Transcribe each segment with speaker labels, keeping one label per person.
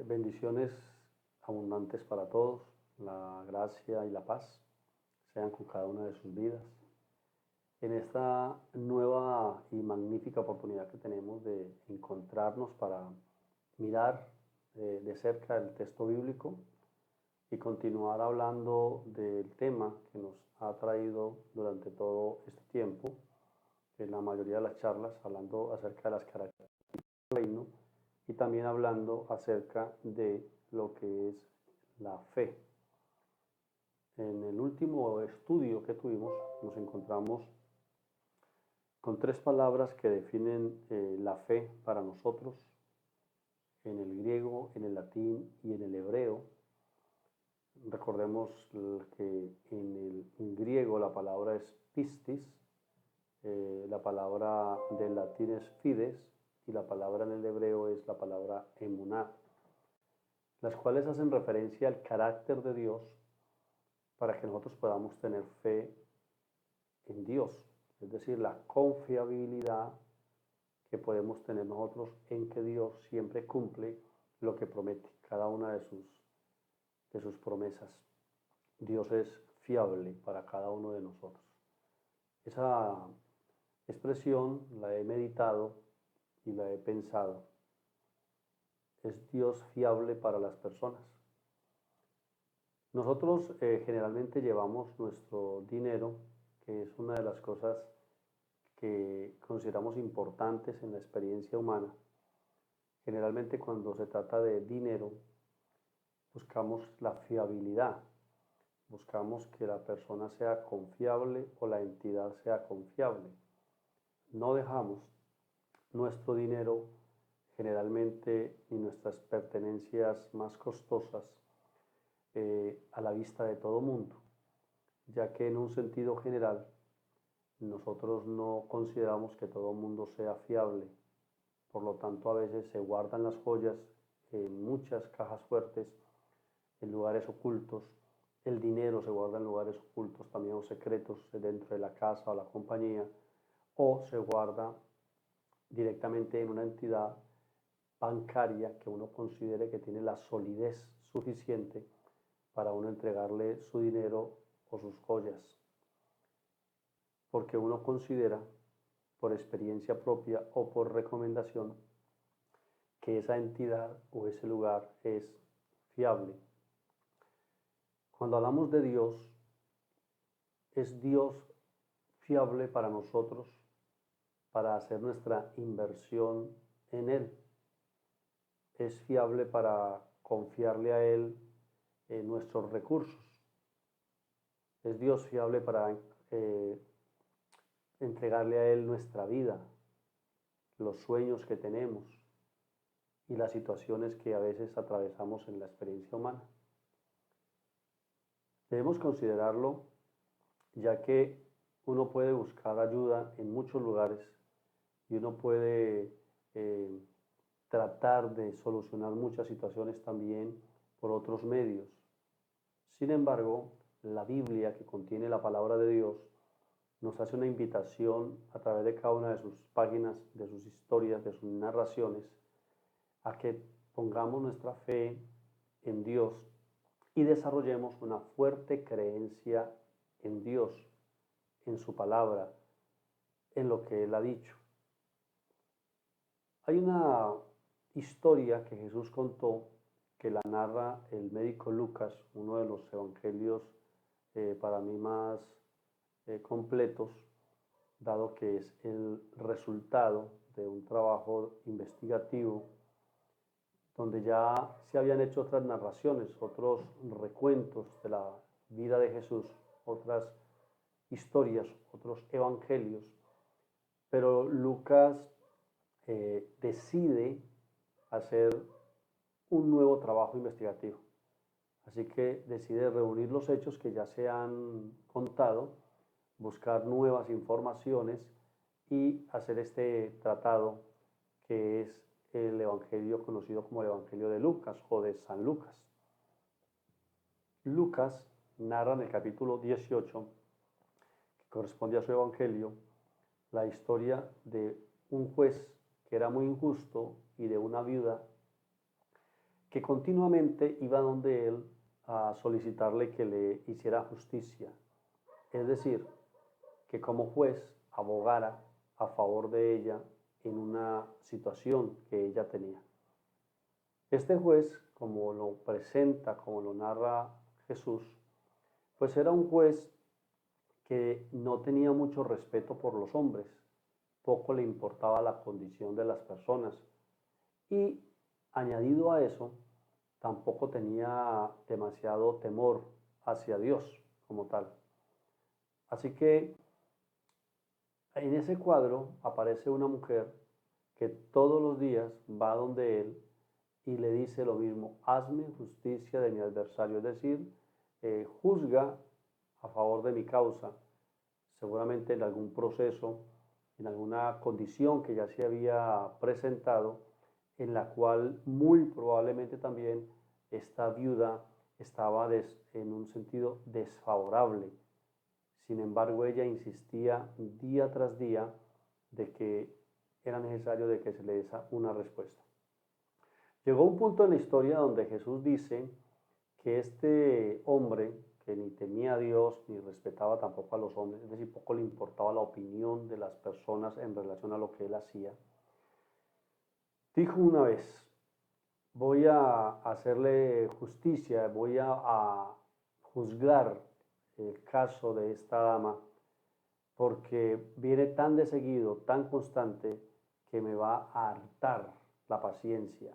Speaker 1: Bendiciones abundantes para todos, la gracia y la paz sean con cada una de sus vidas. En esta nueva y magnífica oportunidad que tenemos de encontrarnos para mirar de cerca el texto bíblico y continuar hablando del tema que nos ha traído durante todo este tiempo, en la mayoría de las charlas, hablando acerca de las características del reino y también hablando acerca de lo que es la fe. En el último estudio que tuvimos nos encontramos con tres palabras que definen la fe para nosotros, en el griego, en el latín y en el hebreo. Recordemos que en el griego la palabra es pistis, la palabra del latín es fides y la palabra en el hebreo es la palabra emuná, las cuales hacen referencia al carácter de Dios para que nosotros podamos tener fe en Dios, es decir, la confiabilidad que podemos tener nosotros en que Dios siempre cumple lo que promete, cada una de sus promesas. Dios es fiable para cada uno de nosotros. Esa expresión la he meditado y la he pensado. ¿Es Dios fiable para las personas? Nosotros generalmente llevamos nuestro dinero, que es una de las cosas que consideramos importantes en la experiencia humana. Generalmente cuando se trata de dinero, buscamos la fiabilidad, buscamos que la persona sea confiable o la entidad sea confiable. No dejamos nuestro dinero generalmente ni nuestras pertenencias más costosas a la vista de todo mundo, ya que en un sentido general nosotros no consideramos que todo mundo sea fiable. Por lo tanto, a veces se guardan las joyas en muchas cajas fuertes, en lugares ocultos. El dinero se guarda en lugares ocultos, también o secretos dentro de la casa o la compañía, o se guarda directamente en una entidad bancaria que uno considere que tiene la solidez suficiente para uno entregarle su dinero o sus joyas, porque uno considera por experiencia propia o por recomendación que esa entidad o ese lugar es fiable. Cuando hablamos de Dios, ¿es Dios fiable para nosotros para hacer nuestra inversión en Él? ¿Es fiable para confiarle a Él nuestros recursos? ¿Es Dios fiable para entregarle a Él nuestra vida, los sueños que tenemos y las situaciones que a veces atravesamos en la experiencia humana? Debemos considerarlo, ya que uno puede buscar ayuda en muchos lugares y uno puede tratar de solucionar muchas situaciones también por otros medios. Sin embargo, la Biblia, que contiene la palabra de Dios, nos hace una invitación a través de cada una de sus páginas, de sus historias, de sus narraciones, a que pongamos nuestra fe en Dios y desarrollemos una fuerte creencia en Dios, en su palabra, en lo que Él ha dicho. Hay una historia que Jesús contó que la narra el médico Lucas, uno de los evangelios para mí más completos, dado que es el resultado de un trabajo investigativo donde ya se habían hecho otras narraciones, otros recuentos de la vida de Jesús, otras historias, otros evangelios, pero Lucas decide hacer un nuevo trabajo investigativo. Así que decide reunir los hechos que ya se han contado, buscar nuevas informaciones y hacer este tratado que es el evangelio conocido como el Evangelio de Lucas o de San Lucas. Lucas narra en el capítulo 18, que corresponde a su evangelio, la historia de un juez que era muy injusto y de una viuda que continuamente iba donde él a solicitarle que le hiciera justicia, es decir, que como juez abogara a favor de ella en una situación que ella tenía. Este juez, como lo presenta, como lo narra Jesús, pues era un juez que no tenía mucho respeto por los hombres, poco le importaba la condición de las personas y añadido a eso, tampoco tenía demasiado temor hacia Dios como tal. Así que en ese cuadro aparece una mujer que todos los días va donde él y le dice lo mismo: hazme justicia de mi adversario, es decir, juzga a favor de mi causa, seguramente en algún proceso, en alguna condición que ya se había presentado, en la cual muy probablemente también esta viuda estaba en un sentido desfavorable. Sin embargo, ella insistía día tras día de que era necesario de que se le diese una respuesta. Llegó un punto en la historia donde Jesús dice que este hombre, que ni temía a Dios ni respetaba tampoco a los hombres, es decir, poco le importaba la opinión de las personas en relación a lo que él hacía, dijo una vez: voy a hacerle justicia, voy a juzgar el caso de esta dama porque viene tan de seguido, tan constante, que me va a hartar la paciencia.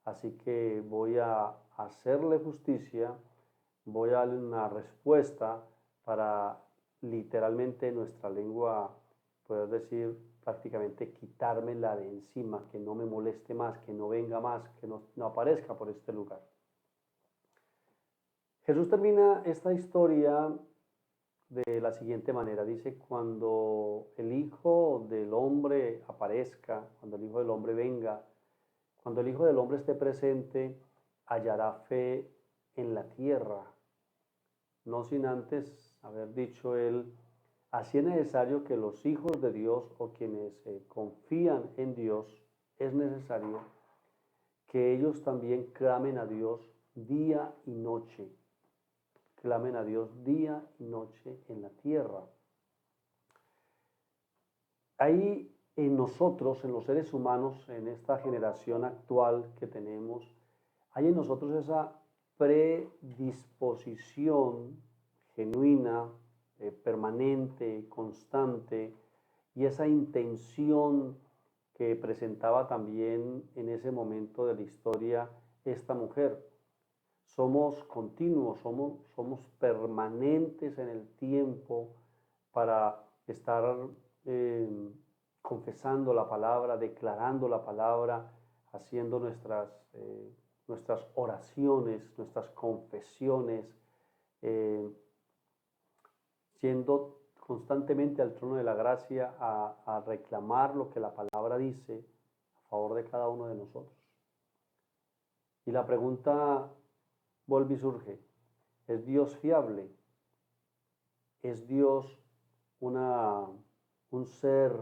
Speaker 1: Así que voy a hacerle justicia, voy a darle una respuesta para literalmente en nuestra lengua, poder decir prácticamente quitármela de encima, que no me moleste más, que no venga más, que no aparezca por este lugar. Jesús termina esta historia de la siguiente manera. Dice: cuando el Hijo del Hombre aparezca, cuando el Hijo del Hombre venga, cuando el Hijo del Hombre esté presente, hallará fe en la tierra. No sin antes haber dicho él: así es necesario que los hijos de Dios o quienes confían en Dios, es necesario que ellos también clamen a Dios día y noche. Clamen a Dios día y noche en la tierra. Hay en nosotros, en los seres humanos, en esta generación actual que tenemos, hay en nosotros esa predisposición genuina, permanente, constante, y esa intención que presentaba también en ese momento de la historia esta mujer. Somos continuos, somos permanentes en el tiempo para estar confesando la palabra, declarando la palabra, haciendo nuestras oraciones, nuestras confesiones, siendo constantemente al trono de la gracia a reclamar lo que la palabra dice a favor de cada uno de nosotros. Y la pregunta vuelve y surge: ¿es Dios fiable? ¿Es Dios un ser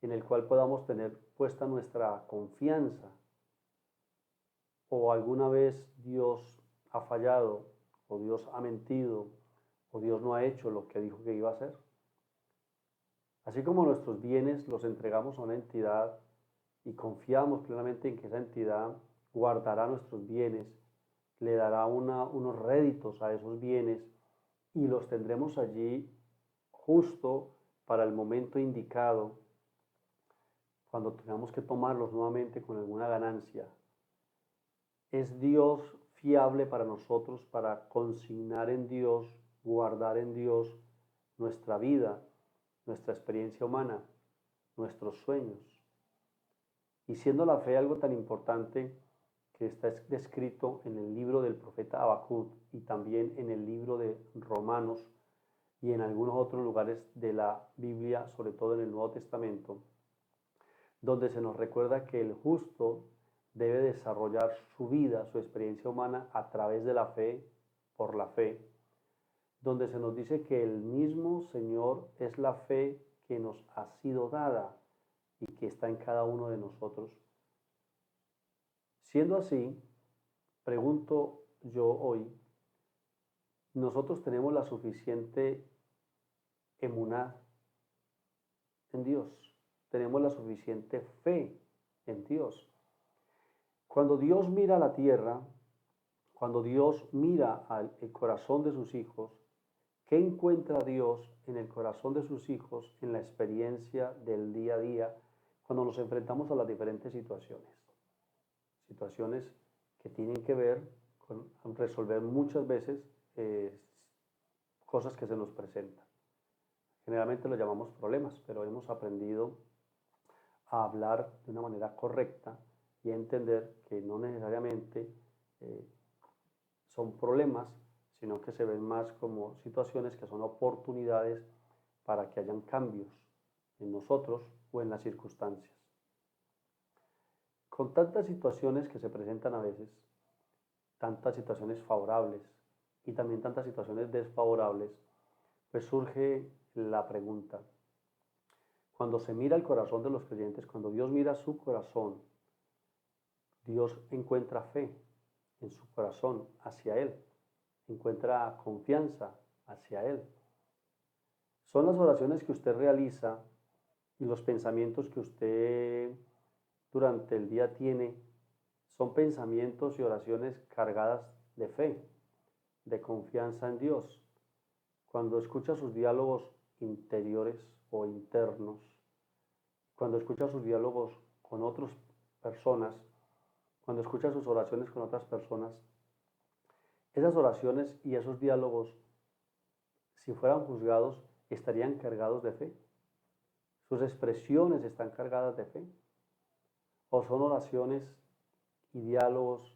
Speaker 1: en el cual podamos tener puesta nuestra confianza? ¿O alguna vez Dios ha fallado, o Dios ha mentido, o Dios no ha hecho lo que dijo que iba a hacer? Así como nuestros bienes los entregamos a una entidad y confiamos plenamente en que esa entidad guardará nuestros bienes, le dará unos réditos a esos bienes y los tendremos allí justo para el momento indicado, cuando tengamos que tomarlos nuevamente con alguna ganancia. ¿Es Dios fiable para nosotros para consignar en Dios, guardar en Dios nuestra vida, nuestra experiencia humana, nuestros sueños? Y siendo la fe algo tan importante que está descrito en el libro del profeta Habacuc y también en el libro de Romanos y en algunos otros lugares de la Biblia, sobre todo en el Nuevo Testamento, donde se nos recuerda que el justo debe desarrollar su vida, su experiencia humana a través de la fe, por la fe, donde se nos dice que el mismo Señor es la fe que nos ha sido dada y que está en cada uno de nosotros. Siendo así, pregunto yo hoy, ¿nosotros tenemos la suficiente emuná en Dios? ¿Tenemos la suficiente fe en Dios? Cuando Dios mira a la tierra, cuando Dios mira al corazón de sus hijos, ¿qué encuentra Dios en el corazón de sus hijos en la experiencia del día a día cuando nos enfrentamos a las diferentes situaciones? Situaciones que tienen que ver con resolver muchas veces cosas que se nos presentan. Generalmente lo llamamos problemas, pero hemos aprendido a hablar de una manera correcta y a entender que no necesariamente son problemas, sino que se ven más como situaciones que son oportunidades para que hayan cambios en nosotros o en las circunstancias. Con tantas situaciones que se presentan a veces, tantas situaciones favorables y también tantas situaciones desfavorables, pues surge la pregunta, cuando se mira el corazón de los creyentes, cuando Dios mira su corazón, Dios encuentra fe en su corazón hacia Él, encuentra confianza hacia Él. Son las oraciones que usted realiza y los pensamientos que usted durante el día tiene, son pensamientos y oraciones cargadas de fe, de confianza en Dios. Cuando escucha sus diálogos interiores o internos, cuando escucha sus diálogos con otras personas, cuando escucha sus oraciones con otras personas, esas oraciones y esos diálogos, si fueran juzgados, estarían cargados de fe. Sus expresiones están cargadas de fe. O son oraciones y diálogos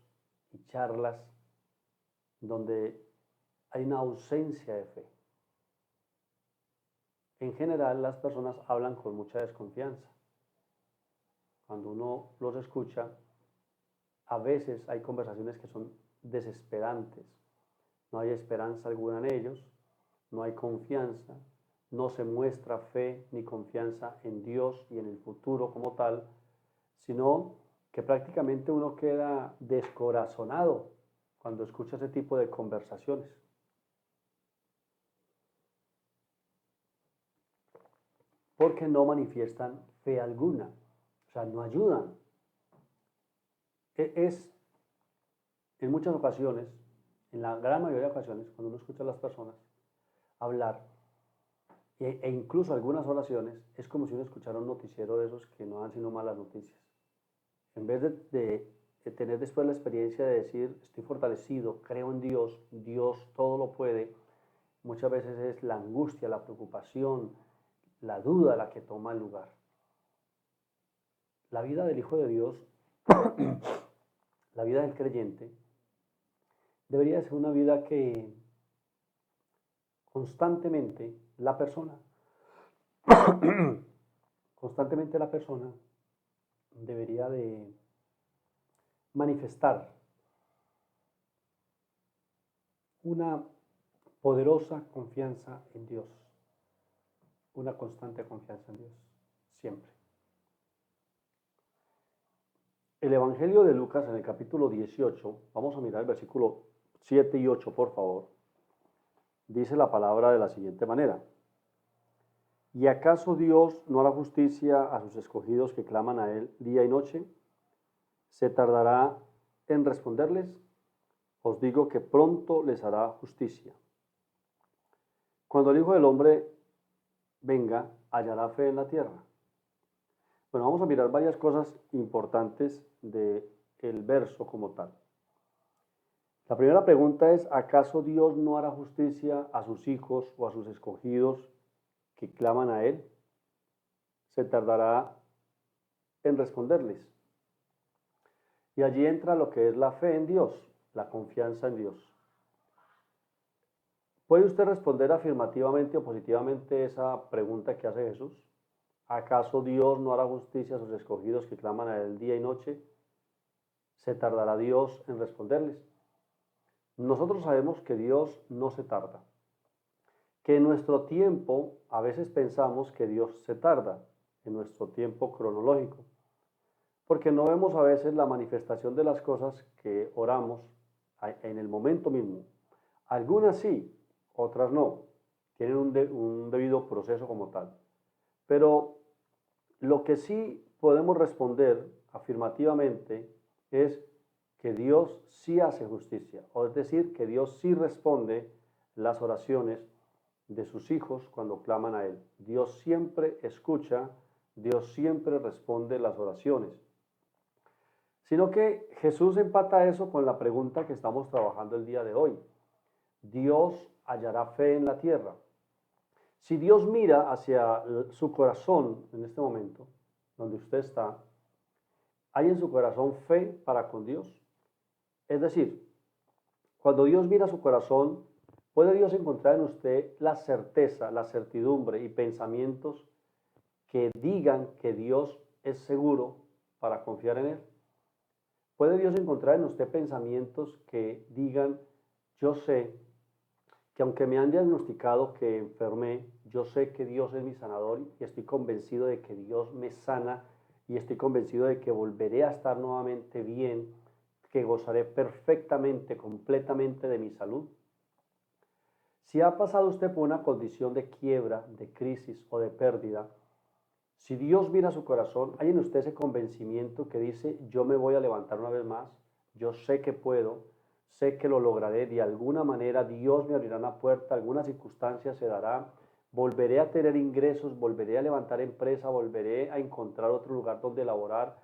Speaker 1: y charlas donde hay una ausencia de fe. En general, las personas hablan con mucha desconfianza. Cuando uno los escucha, a veces hay conversaciones que son desesperantes. No hay esperanza alguna en ellos, no hay confianza, no se muestra fe ni confianza en Dios y en el futuro como tal, sino que prácticamente uno queda descorazonado cuando escucha ese tipo de conversaciones. Porque no manifiestan fe alguna, o sea, no ayudan. Es en muchas ocasiones, en la gran mayoría de ocasiones, cuando uno escucha a las personas hablar, e incluso algunas oraciones, es como si uno escuchara un noticiero de esos que no dan sino malas noticias. En vez de tener después la experiencia de decir, estoy fortalecido, creo en Dios, Dios todo lo puede, muchas veces es la angustia, la preocupación, la duda la que toma el lugar. La vida del Hijo de Dios, la vida del creyente, debería ser una vida que constantemente la persona, constantemente la persona debería de manifestar una poderosa confianza en Dios, una constante confianza en Dios, siempre. El Evangelio de Lucas en el capítulo 18, vamos a mirar el versículo 7 y 8, por favor, dice la palabra de la siguiente manera. ¿Y acaso Dios no hará justicia a sus escogidos que claman a Él día y noche? ¿Se tardará en responderles? Os digo que pronto les hará justicia. Cuando el Hijo del Hombre venga, hallará fe en la tierra. Bueno, vamos a mirar varias cosas importantes del verso como tal. La primera pregunta es, ¿acaso Dios no hará justicia a sus hijos o a sus escogidos que claman a Él? ¿Se tardará en responderles? Y allí entra lo que es la fe en Dios, la confianza en Dios. ¿Puede usted responder afirmativamente o positivamente esa pregunta que hace Jesús? ¿Acaso Dios no hará justicia a sus escogidos que claman a Él día y noche? ¿Se tardará Dios en responderles? Nosotros sabemos que Dios no se tarda, que en nuestro tiempo a veces pensamos que Dios se tarda, en nuestro tiempo cronológico. porque no vemos a veces la manifestación de las cosas que oramos en el momento mismo. Algunas sí, otras no, tienen un debido proceso como tal. Pero lo que sí podemos responder afirmativamente es que Dios sí hace justicia, o es decir, que Dios sí responde las oraciones de sus hijos cuando claman a Él. Dios siempre escucha, Dios siempre responde las oraciones. Sino que Jesús empata eso con la pregunta que estamos trabajando el día de hoy. ¿Dios hallará fe en la tierra? Si Dios mira hacia su corazón en este momento, donde usted está, ¿hay en su corazón fe para con Dios? Es decir, cuando Dios mira su corazón, ¿puede Dios encontrar en usted la certeza, la certidumbre y pensamientos que digan que Dios es seguro para confiar en Él? ¿Puede Dios encontrar en usted pensamientos que digan, yo sé que aunque me han diagnosticado que enfermé, yo sé que Dios es mi sanador y estoy convencido de que Dios me sana y estoy convencido de que volveré a estar nuevamente bien, que gozaré perfectamente, completamente de mi salud? Si ha pasado usted por una condición de quiebra, de crisis o de pérdida, si Dios mira su corazón, hay en usted ese convencimiento que dice, yo me voy a levantar una vez más, yo sé que puedo, sé que lo lograré, de alguna manera Dios me abrirá una puerta, alguna circunstancia se dará, volveré a tener ingresos, volveré a levantar empresa, volveré a encontrar otro lugar donde laborar.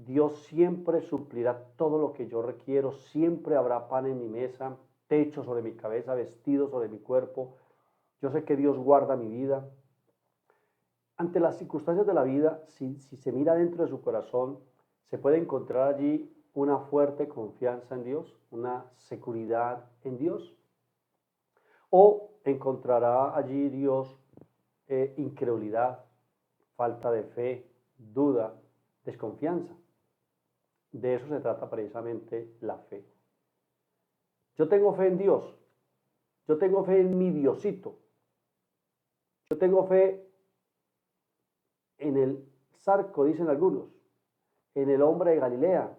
Speaker 1: Dios siempre suplirá todo lo que yo requiero, siempre habrá pan en mi mesa, techo sobre mi cabeza, vestido sobre mi cuerpo. Yo sé que Dios guarda mi vida. Ante las circunstancias de la vida, si se mira dentro de su corazón, se puede encontrar allí una fuerte confianza en Dios, una seguridad en Dios, o encontrará allí Dios incredulidad, falta de fe, duda, desconfianza. De eso se trata precisamente la fe. Yo tengo fe en Dios, yo tengo fe en mi Diosito, yo tengo fe en el Zarco, dicen algunos, en el hombre de Galilea,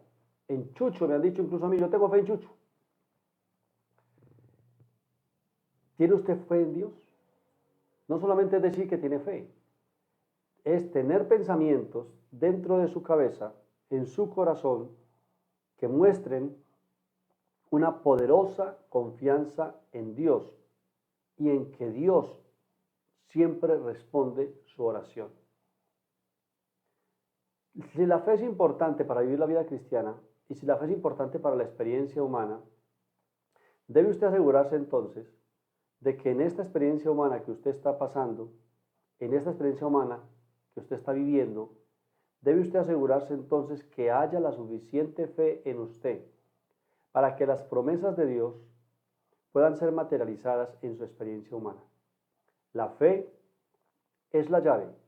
Speaker 1: en Chucho, me han dicho incluso a mí, yo tengo fe en Chucho. ¿Tiene usted fe en Dios? No solamente es decir que tiene fe, es tener pensamientos dentro de su cabeza, en su corazón, que muestren una poderosa confianza en Dios y en que Dios siempre responde su oración. Si la fe es importante para vivir la vida cristiana y si la fe es importante para la experiencia humana, debe usted asegurarse entonces de que en esta experiencia humana que usted está pasando, en esta experiencia humana que usted está viviendo, debe usted asegurarse entonces que haya la suficiente fe en usted para que las promesas de Dios puedan ser materializadas en su experiencia humana. La fe es la llave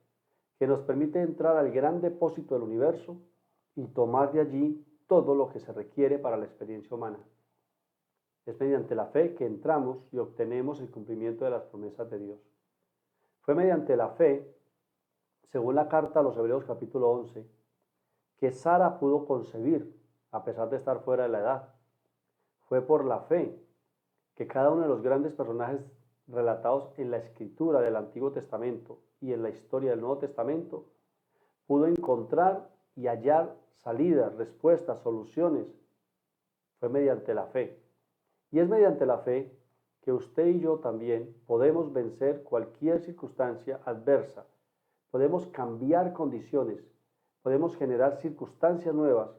Speaker 1: que nos permite entrar al gran depósito del universo y tomar de allí todo lo que se requiere para la experiencia humana. Es mediante la fe que entramos y obtenemos el cumplimiento de las promesas de Dios. Fue mediante la fe, según la carta a los Hebreos capítulo 11, que Sara pudo concebir a pesar de estar fuera de la edad. Fue por la fe que cada uno de los grandes personajes relatados en la escritura del Antiguo Testamento y en la historia del Nuevo Testamento pudo encontrar y hallar salidas, respuestas, soluciones. Fue mediante la fe. Y es mediante la fe que usted y yo también podemos vencer cualquier circunstancia adversa, podemos cambiar condiciones, podemos generar circunstancias nuevas,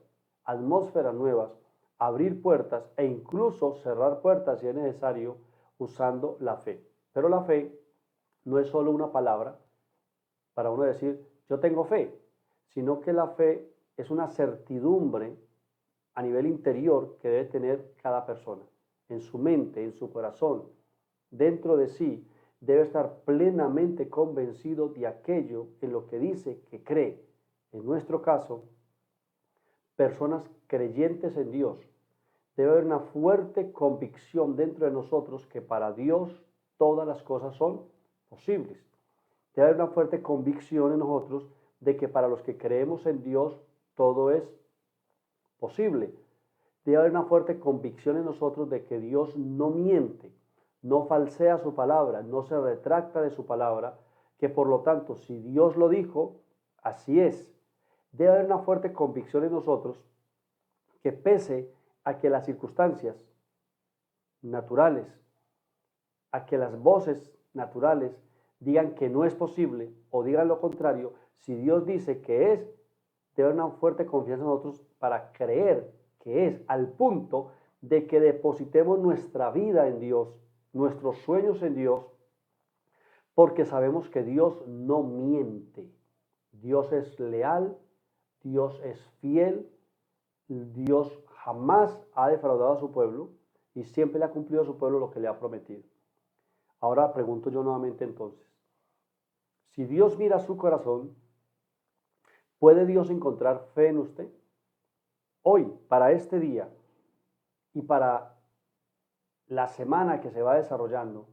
Speaker 1: atmósferas nuevas, abrir puertas e incluso cerrar puertas si es necesario usando la fe. Pero la fe no es solo una palabra para uno decir yo tengo fe, sino que la fe es una certidumbre a nivel interior que debe tener cada persona. En su mente, en su corazón, dentro de sí, debe estar plenamente convencido de aquello en lo que dice que cree. En nuestro caso, personas creyentes en Dios. Debe haber una fuerte convicción dentro de nosotros que para Dios todas las cosas son posibles. Debe haber una fuerte convicción en nosotros de que para los que creemos en Dios todo es posible. Debe haber una fuerte convicción en nosotros de que Dios no miente, no falsea su palabra, no se retracta de su palabra, que por lo tanto, si Dios lo dijo, así es. Debe haber una fuerte convicción en nosotros que pese a que las circunstancias naturales, a que las voces naturales digan que no es posible o digan lo contrario, si Dios dice que es, debe haber una fuerte confianza en nosotros para creer que es, al punto de que depositemos nuestra vida en Dios, nuestros sueños en Dios, porque sabemos que Dios no miente. Dios es leal, Dios es fiel, Dios jamás ha defraudado a su pueblo y siempre le ha cumplido a su pueblo lo que le ha prometido. Ahora pregunto yo nuevamente entonces, si Dios mira su corazón, ¿puede Dios encontrar fe en usted? Hoy, para este día y para la semana que se va desarrollando,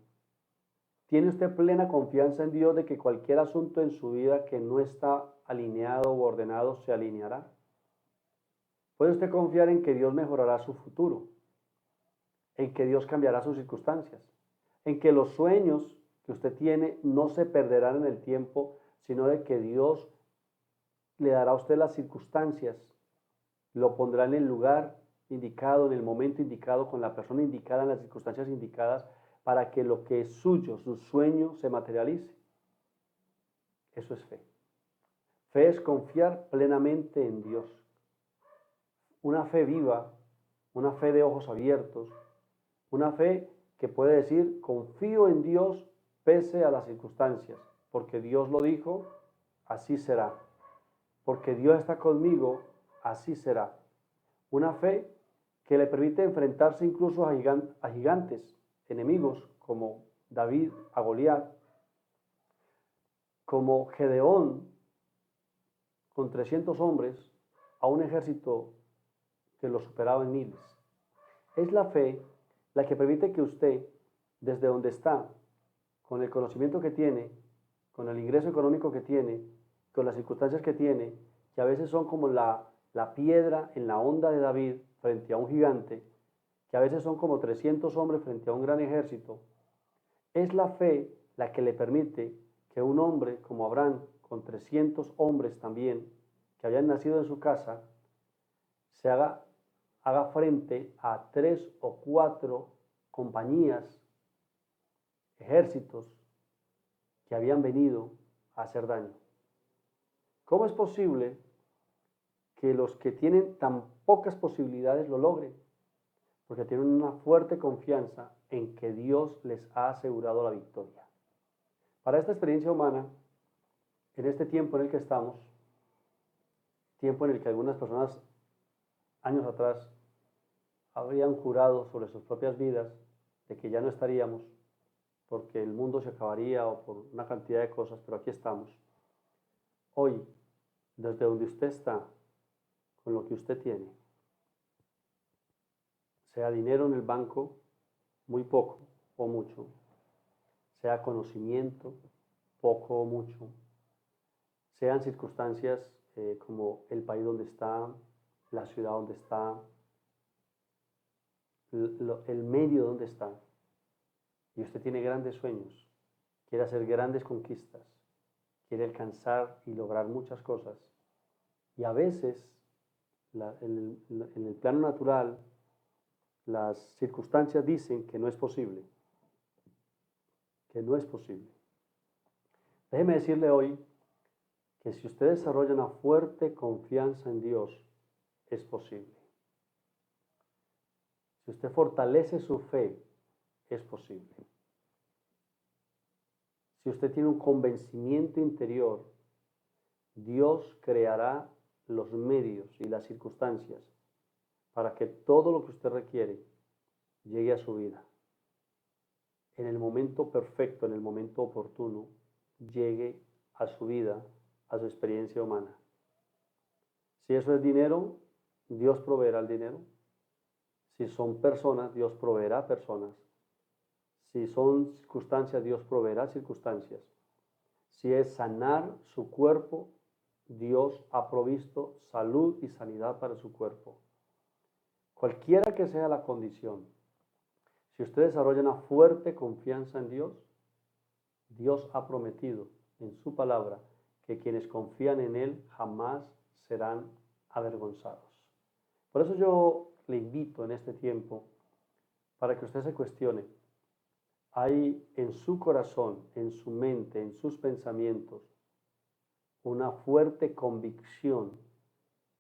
Speaker 1: ¿tiene usted plena confianza en Dios de que cualquier asunto en su vida que no está alineado o ordenado se alineará? ¿Puede usted confiar en que Dios mejorará su futuro? ¿En que Dios cambiará sus circunstancias? ¿En que los sueños que usted tiene no se perderán en el tiempo, sino de que Dios le dará a usted las circunstancias, lo pondrá en el lugar indicado, en el momento indicado, con la persona indicada, en las circunstancias indicadas, para que lo que es suyo, su sueño, se materialice? Eso es fe. Fe es confiar plenamente en Dios. Una fe viva, una fe de ojos abiertos, una fe que puede decir, confío en Dios pese a las circunstancias, porque Dios lo dijo, así será. Porque Dios está conmigo, así será. Una fe que le permite enfrentarse incluso a gigantes, enemigos, como David a Goliat, como Gedeón con 300 hombres a un ejército que lo superaba en miles. Es la fe la que permite que usted, desde donde está, con el conocimiento que tiene, con el ingreso económico que tiene, con las circunstancias que tiene, que a veces son como la piedra en la honda de David frente a un gigante, que a veces son como 300 hombres frente a un gran ejército, es la fe la que le permite que un hombre como Abraham, con 300 hombres también, que habían nacido en su casa, se haga frente a 3 o 4 compañías, ejércitos que habían venido a hacer daño. ¿Cómo es posible que los que tienen tan pocas posibilidades lo logren? Porque tienen una fuerte confianza en que Dios les ha asegurado la victoria. Para esta experiencia humana, en este tiempo en el que estamos, tiempo en el que algunas personas años atrás habrían jurado sobre sus propias vidas de que ya no estaríamos porque el mundo se acabaría o por una cantidad de cosas, pero aquí estamos. Hoy, desde donde usted está, con lo que usted tiene, sea dinero en el banco, muy poco o mucho, sea conocimiento, poco o mucho, sean circunstancias como el país donde está, la ciudad donde está, el medio donde está, y usted tiene grandes sueños, quiere hacer grandes conquistas, quiere alcanzar y lograr muchas cosas, y a veces en el plano natural las circunstancias dicen que no es posible, que no es posible. Déjeme decirle hoy que si usted desarrolla una fuerte confianza en Dios, es posible. Si usted fortalece su fe, es posible. Si usted tiene un convencimiento interior, Dios creará los medios y las circunstancias para que todo lo que usted requiere llegue a su vida. En el momento perfecto, en el momento oportuno, llegue a su vida, a su experiencia humana. Si eso es dinero, Dios proveerá el dinero. Si son personas, Dios proveerá personas. Si son circunstancias, Dios proveerá circunstancias. Si es sanar su cuerpo, Dios ha provisto salud y sanidad para su cuerpo. Cualquiera que sea la condición, si usted desarrolla una fuerte confianza en Dios, Dios ha prometido en su palabra que quienes confían en Él jamás serán avergonzados. Por eso yo le invito en este tiempo para que usted se cuestione. ¿Hay en su corazón, en su mente, en sus pensamientos, una fuerte convicción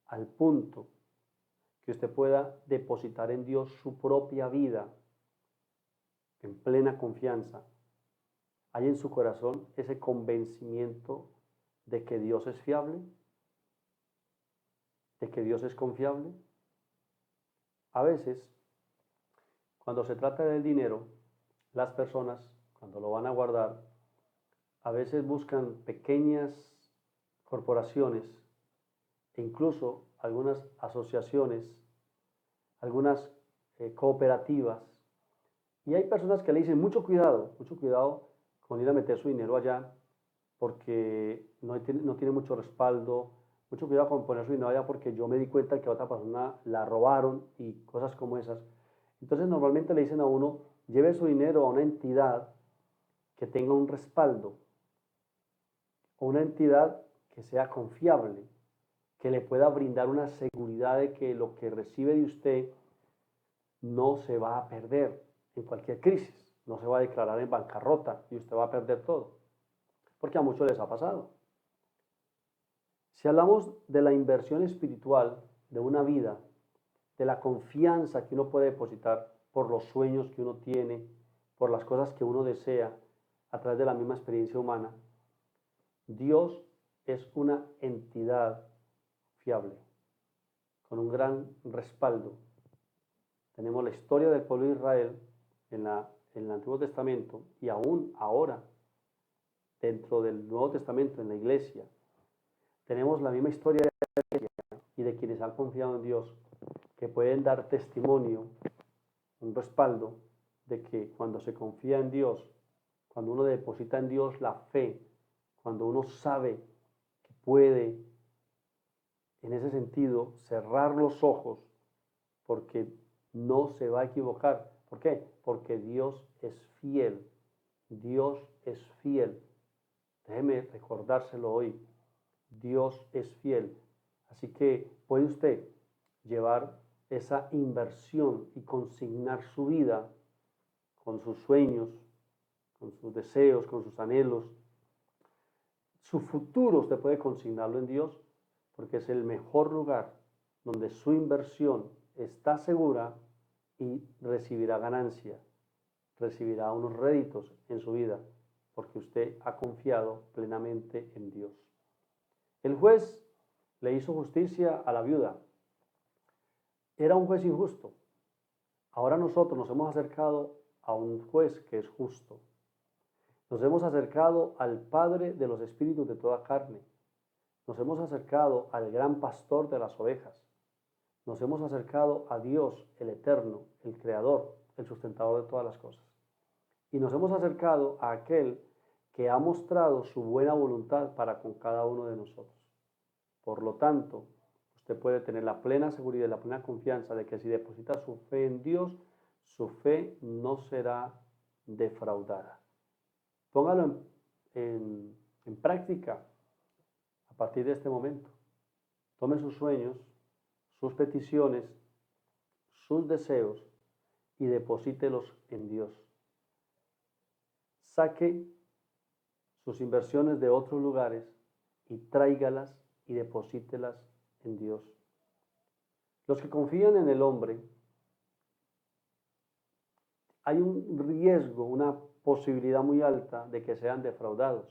Speaker 1: al punto que usted pueda depositar en Dios su propia vida en plena confianza? ¿Hay en su corazón ese convencimiento de que Dios es fiable? ¿De que Dios es confiable? A veces, cuando se trata del dinero, las personas, cuando lo van a guardar, a veces buscan pequeñas corporaciones e incluso algunas asociaciones, algunas cooperativas. Y hay personas que le dicen mucho cuidado con ir a meter su dinero allá porque no tiene mucho respaldo, mucho cuidado con poner su dinero allá porque yo me di cuenta que a otra persona la robaron y cosas como esas. Entonces normalmente le dicen a uno, lleve su dinero a una entidad que tenga un respaldo, o una entidad que sea confiable, que le pueda brindar una seguridad de que lo que recibe de usted no se va a perder en cualquier crisis, no se va a declarar en bancarrota y usted va a perder todo, porque a muchos les ha pasado. Si hablamos de la inversión espiritual de una vida, de la confianza que uno puede depositar por los sueños que uno tiene, por las cosas que uno desea a través de la misma experiencia humana, Dios es una entidad fiable, con un gran respaldo. Tenemos la historia del pueblo de Israel en el Antiguo Testamento y aún ahora, dentro del Nuevo Testamento, en la iglesia, tenemos la misma historia de la iglesia y de quienes han confiado en Dios, que pueden dar testimonio, un respaldo de que cuando se confía en Dios, cuando uno deposita en Dios la fe, cuando uno sabe que puede, en ese sentido, cerrar los ojos porque no se va a equivocar. ¿Por qué? Porque Dios es fiel. Dios es fiel. Déjeme recordárselo hoy. Dios es fiel. Así que puede usted llevar esa inversión y consignar su vida con sus sueños, con sus deseos, con sus anhelos. Su futuro usted puede consignarlo en Dios porque es el mejor lugar donde su inversión está segura y recibirá ganancia, recibirá unos réditos en su vida porque usted ha confiado plenamente en Dios. El juez le hizo justicia a la viuda. Era un juez injusto. Ahora nosotros nos hemos acercado a un juez que es justo. Nos hemos acercado al Padre de los espíritus de toda carne. Nos hemos acercado al gran pastor de las ovejas. Nos hemos acercado a Dios, el eterno, el creador, el sustentador de todas las cosas. Y nos hemos acercado a aquel que ha mostrado su buena voluntad para con cada uno de nosotros. Por lo tanto, usted puede tener la plena seguridad y la plena confianza de que si deposita su fe en Dios, su fe no será defraudada. Póngalo en práctica a partir de este momento. Tome sus sueños, sus peticiones, sus deseos y deposítelos en Dios. Saque sus inversiones de otros lugares y tráigalas y deposítelas en Dios. Los que confían en el hombre, hay un riesgo, una posibilidad muy alta de que sean defraudados.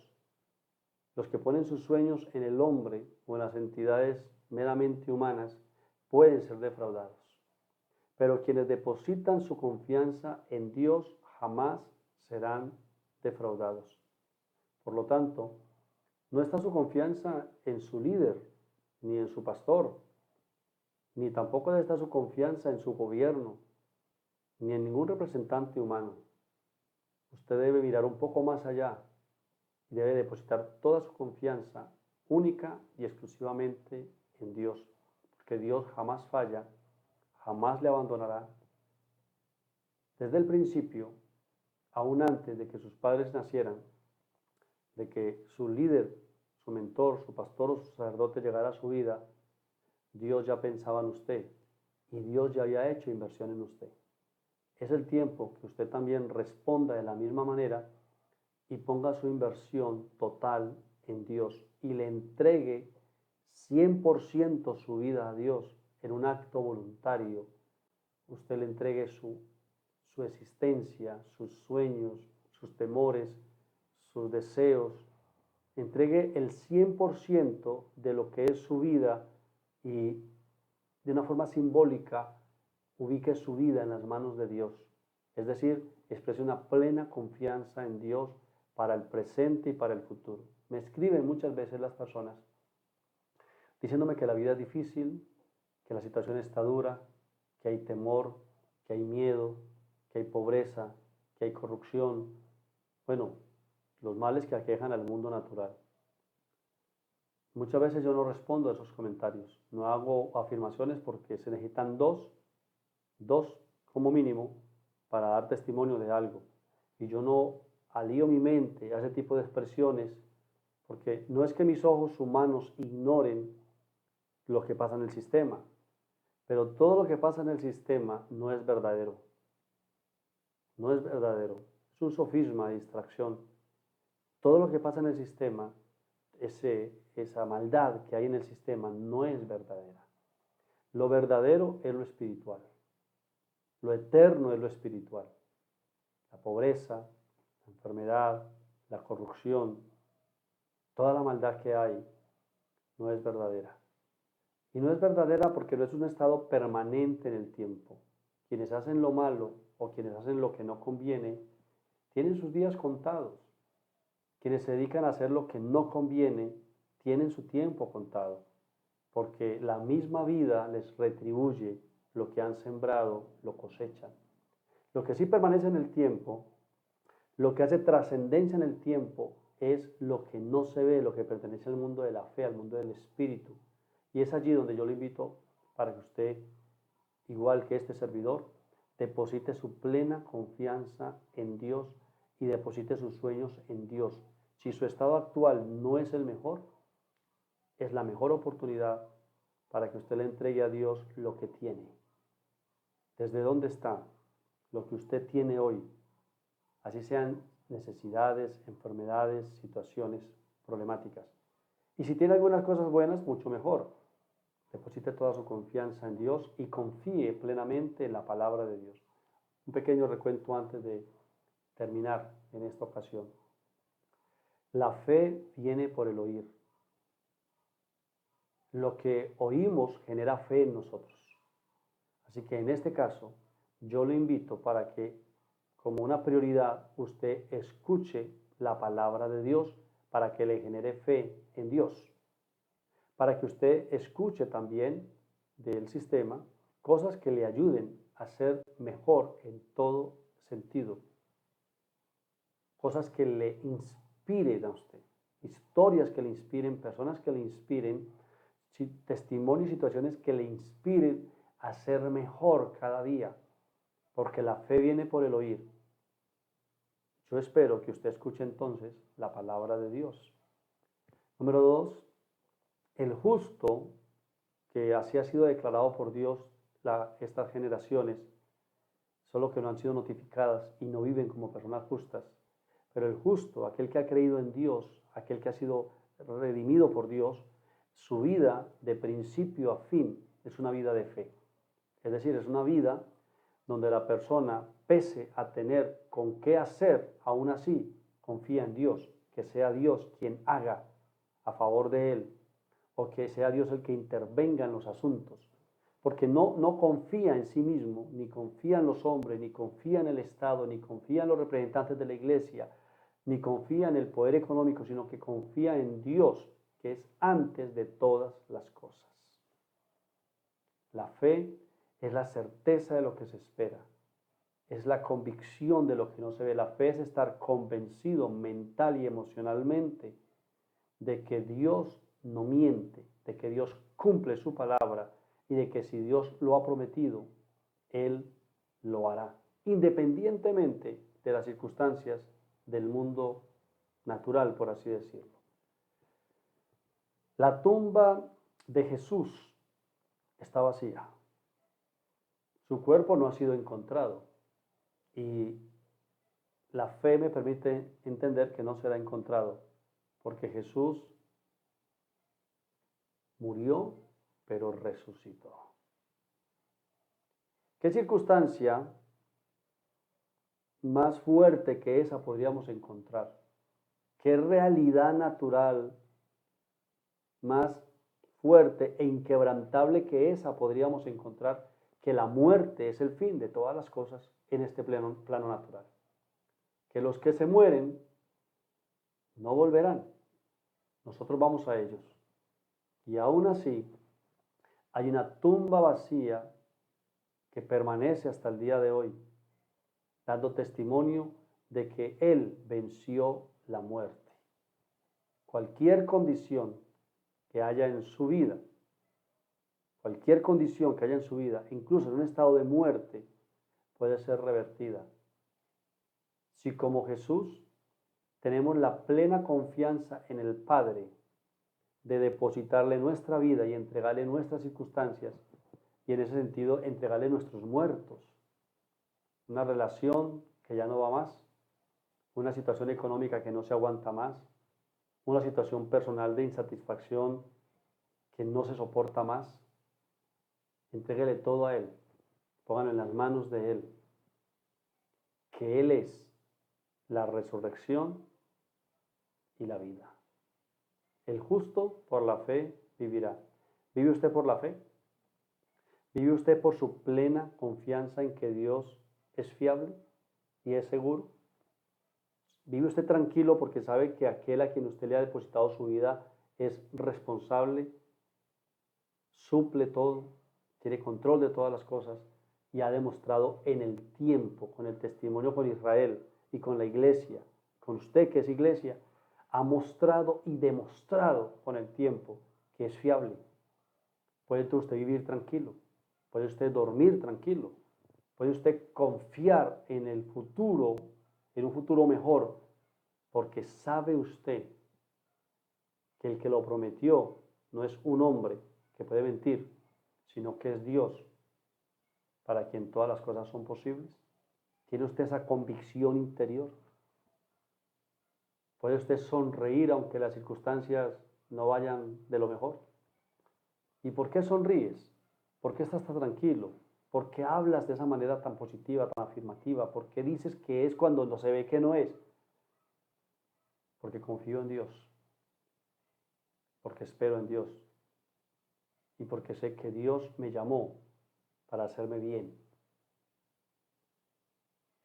Speaker 1: Los que ponen sus sueños en el hombre o en las entidades meramente humanas pueden ser defraudados. Pero quienes depositan su confianza en Dios jamás serán defraudados. Por lo tanto, no está su confianza en su líder, ni en su pastor, ni tampoco está su confianza en su gobierno, ni en ningún representante humano. Usted debe mirar un poco más allá y debe depositar toda su confianza única y exclusivamente en Dios, porque Dios jamás falla, jamás le abandonará. Desde el principio, aún antes de que sus padres nacieran, de que su líder, su mentor, su pastor o su sacerdote llegara a su vida, Dios ya pensaba en usted y Dios ya había hecho inversión en usted. Es el tiempo que usted también responda de la misma manera y ponga su inversión total en Dios y le entregue 100% su vida a Dios en un acto voluntario. Usted le entregue su existencia, sus sueños, sus temores, sus deseos. Entregue el 100% de lo que es su vida y de una forma simbólica ubique su vida en las manos de Dios. Es decir, exprese una plena confianza en Dios para el presente y para el futuro. Me escriben muchas veces las personas diciéndome que la vida es difícil, que la situación está dura, que hay temor, que hay miedo, que hay pobreza, que hay corrupción. Bueno, los males que aquejan al mundo natural. Muchas veces yo no respondo a esos comentarios, no hago afirmaciones porque se necesitan dos como mínimo para dar testimonio de algo. Y yo no alío mi mente a ese tipo de expresiones porque no es que mis ojos humanos ignoren lo que pasa en el sistema, pero todo lo que pasa en el sistema no es verdadero. No es verdadero. Es un sofisma de distracción. Todo lo que pasa en el sistema, esa maldad que hay en el sistema, no es verdadera. Lo verdadero es lo espiritual. Lo eterno es lo espiritual. La pobreza, la enfermedad, la corrupción, toda la maldad que hay no es verdadera. Y no es verdadera porque no es un estado permanente en el tiempo. Quienes hacen lo malo o quienes hacen lo que no conviene, tienen sus días contados. Quienes se dedican a hacer lo que no conviene, tienen su tiempo contado, porque la misma vida les retribuye lo que han sembrado, lo cosechan. Lo que sí permanece en el tiempo, lo que hace trascendencia en el tiempo, es lo que no se ve, lo que pertenece al mundo de la fe, al mundo del espíritu. Y es allí donde yo le invito para que usted, igual que este servidor, deposite su plena confianza en Dios y deposite sus sueños en Dios. Si su estado actual no es el mejor, es la mejor oportunidad para que usted le entregue a Dios lo que tiene. ¿Desde dónde está lo que usted tiene hoy? Así sean necesidades, enfermedades, situaciones problemáticas. Y si tiene algunas cosas buenas, mucho mejor. Deposite toda su confianza en Dios y confíe plenamente en la palabra de Dios. Un pequeño recuento antes de terminar en esta ocasión. La fe viene por el oír. Lo que oímos genera fe en nosotros. Así que en este caso, yo le invito para que, como una prioridad, usted escuche la palabra de Dios para que le genere fe en Dios. Para que usted escuche también del sistema cosas que le ayuden a ser mejor en todo sentido. Cosas que le inspiren a usted. Historias que le inspiren, personas que le inspiren, testimonios y situaciones que le inspiren a ser mejor cada día. Porque la fe viene por el oír. Yo espero que usted escuche entonces la palabra de Dios. Número 2, el justo, que así ha sido declarado por Dios estas generaciones, solo que no han sido notificadas y no viven como personas justas. Pero el justo, aquel que ha creído en Dios, aquel que ha sido redimido por Dios, su vida de principio a fin es una vida de fe. Es decir, es una vida donde la persona, pese a tener con qué hacer, aún así confía en Dios, que sea Dios quien haga a favor de él, o que sea Dios el que intervenga en los asuntos, porque no confía en sí mismo, ni confía en los hombres, ni confía en el Estado, ni confía en los representantes de la iglesia, ni confía en el poder económico, sino que confía en Dios, que es antes de todas las cosas. La fe es la certeza de lo que se espera, es la convicción de lo que no se ve. La fe es estar convencido mental y emocionalmente de que Dios no miente, de que Dios cumple su palabra y de que si Dios lo ha prometido, Él lo hará, independientemente de las circunstancias del mundo natural, por así decirlo. La tumba de Jesús está vacía. Su cuerpo no ha sido encontrado y la fe me permite entender que no será encontrado, porque Jesús murió, pero resucitó. ¿Qué circunstancia más fuerte que esa podríamos encontrar? ¿Qué realidad natural más fuerte e inquebrantable que esa podríamos encontrar, que la muerte es el fin de todas las cosas en este plano natural? Que los que se mueren no volverán. Nosotros vamos a ellos. Y aún así, hay una tumba vacía que permanece hasta el día de hoy, dando testimonio de que Él venció la muerte. Cualquier condición que haya en su vida, incluso en un estado de muerte, puede ser revertida. Si como Jesús tenemos la plena confianza en el Padre de depositarle nuestra vida y entregarle nuestras circunstancias, y en ese sentido entregarle nuestros muertos, una relación que ya no va más, una situación económica que no se aguanta más, una situación personal de insatisfacción que no se soporta más, entréguele todo a Él, póngalo en las manos de Él, que Él es la resurrección y la vida. El justo por la fe vivirá. ¿Vive usted por la fe? ¿Vive usted por su plena confianza en que Dios es fiable y es seguro? ¿Vive usted tranquilo porque sabe que aquel a quien usted le ha depositado su vida es responsable, suple todo, tiene control de todas las cosas y ha demostrado en el tiempo, con el testimonio con Israel y con la iglesia, con usted que es iglesia, ha mostrado y demostrado con el tiempo que es fiable? Puede usted vivir tranquilo, puede usted dormir tranquilo, puede usted confiar en el futuro, en un futuro mejor, porque sabe usted que el que lo prometió no es un hombre que puede mentir, sino que es Dios, para quien todas las cosas son posibles. ¿Tiene usted esa convicción interior? ¿Puede usted sonreír aunque las circunstancias no vayan de lo mejor? ¿Y por qué sonríes? ¿Por qué estás tan tranquilo? ¿Por qué hablas de esa manera tan positiva, tan afirmativa? ¿Por qué dices que es cuando no se ve que no es? Porque confío en Dios, porque espero en Dios y porque sé que Dios me llamó para hacerme bien.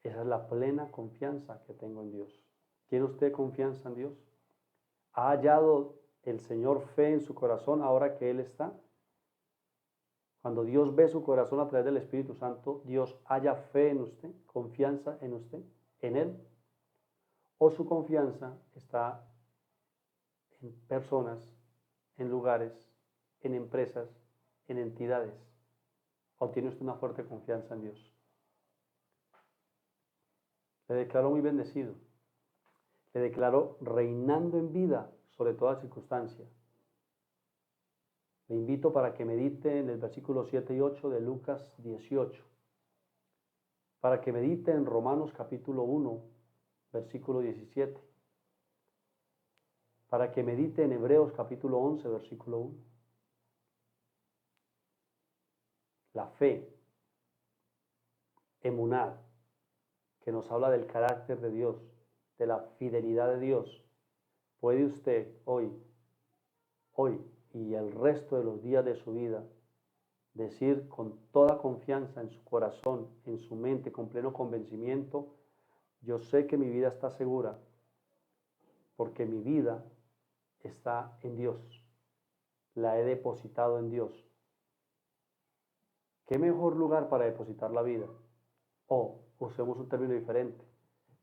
Speaker 1: Esa es la plena confianza que tengo en Dios. ¿Tiene usted confianza en Dios? ¿Ha hallado el Señor fe en su corazón ahora que Él está? Cuando Dios ve su corazón a través del Espíritu Santo, Dios halla fe en usted, confianza en usted, en Él. O su confianza está en personas, en lugares, en empresas, en entidades. ¿O tiene usted una fuerte confianza en Dios? Le declaro muy bendecido. Le declaro reinando en vida sobre toda circunstancia. Le invito para que medite en el versículo 7 y 8 de Lucas 18. Para que medite en Romanos capítulo 1, versículo 17. Para que medite en Hebreos capítulo 11, versículo 1. La fe, emuná, que nos habla del carácter de Dios, de la fidelidad de Dios. Puede usted hoy y el resto de los días de su vida decir con toda confianza en su corazón, en su mente, con pleno convencimiento: yo sé que mi vida está segura porque mi vida está en Dios, la he depositado en Dios. ¿Qué mejor lugar para depositar la vida? O usemos un término diferente,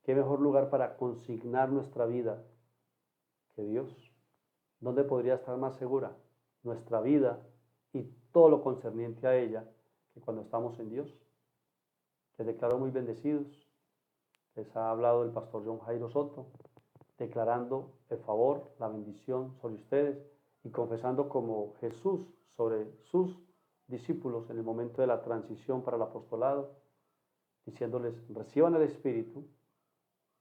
Speaker 1: ¿qué mejor lugar para consignar nuestra vida que Dios? ¿Dónde podría estar más segura nuestra vida y todo lo concerniente a ella que cuando estamos en Dios? Les declaro muy bendecidos. Les ha hablado el pastor John Jairo Soto, declarando el favor, la bendición sobre ustedes y confesando como Jesús sobre sus discípulos en el momento de la transición para el apostolado, diciéndoles, reciban el Espíritu,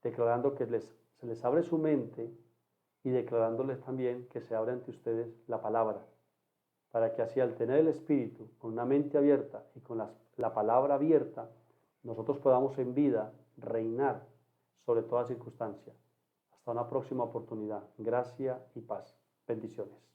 Speaker 1: declarando que se les abre su mente y declarándoles también que se abre ante ustedes la palabra, para que así al tener el Espíritu, con una mente abierta y con la palabra abierta, nosotros podamos en vida reinar sobre toda circunstancia. Hasta una próxima oportunidad. Gracia y paz. Bendiciones.